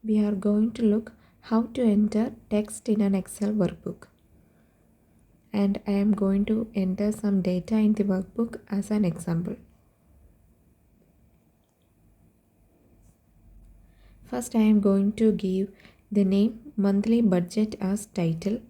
we are going to look how to enter text in an Excel workbook. And I am going to enter some data in the workbook as an example. First, I am going to give the name monthly budget as title.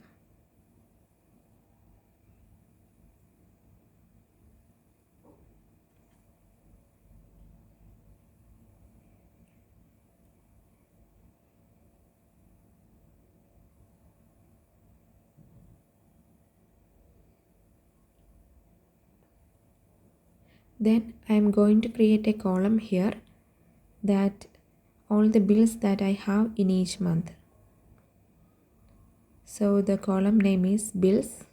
Then I am going to create a column here that all the bills that I have in each month. So the column name is bills.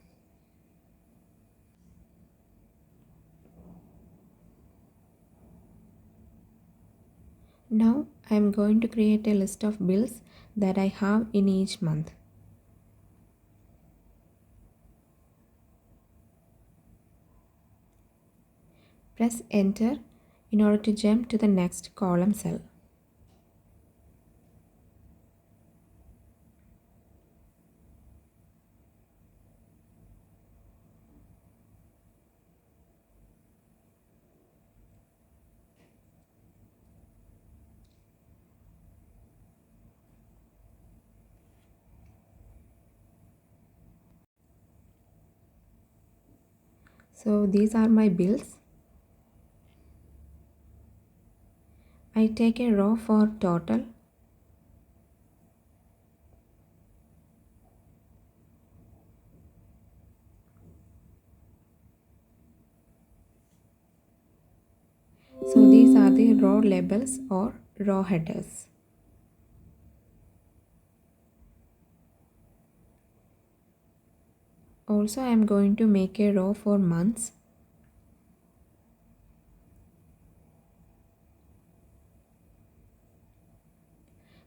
Now I am going to create a list of bills that I have in each month. Press enter in order to jump to the next column cell. So these are my bills. I take a row for total. So these are the row labels or row headers. Also, I am going to make a row for months.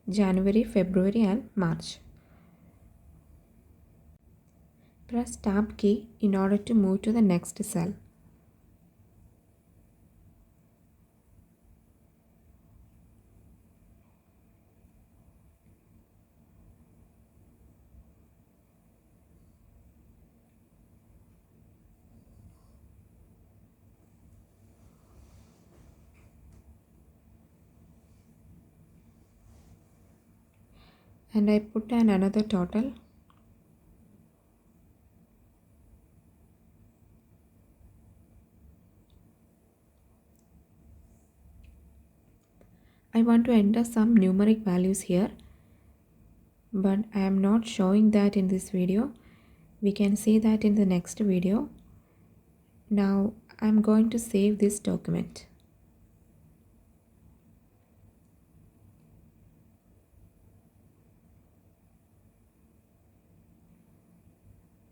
January, February and March. Press Tab key in order to move to the next cell. And I put another total. I want to enter some numeric values here, but I am not showing that in this video. We can see that in the next video. Now I am going to save this document.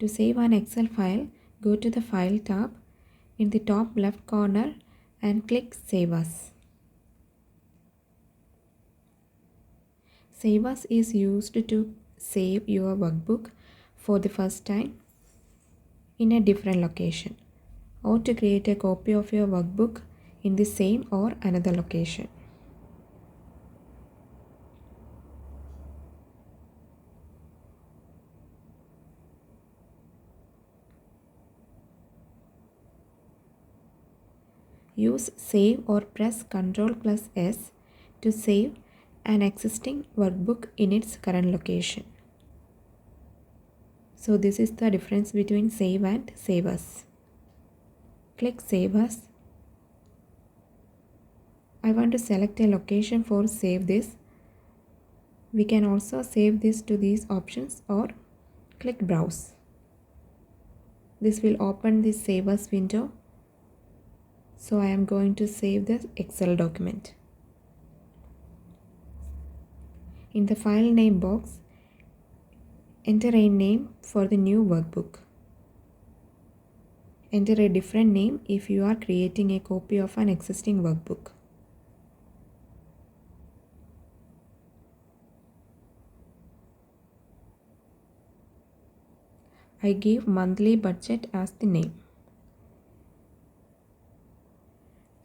To save an Excel file, go to the File tab in the top left corner and click Save As. Save As is used to save your workbook for the first time in a different location, or to create a copy of your workbook in the same or another location. Use Save or press Ctrl+S to save an existing workbook in its current location. So this is the difference between Save and Save As. Click Save As. I want to select a location for Save This. We can also save this to these options or click Browse. This will open the Save As window. So I am going to save the Excel document. In the file name box, enter a name for the new workbook. Enter a different name if you are creating a copy of an existing workbook. I give monthly budget as the name.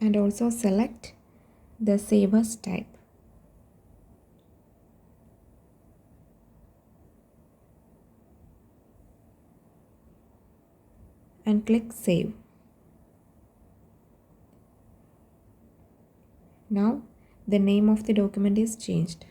And also select the Save As type. and click Save. Now the name of the document is changed.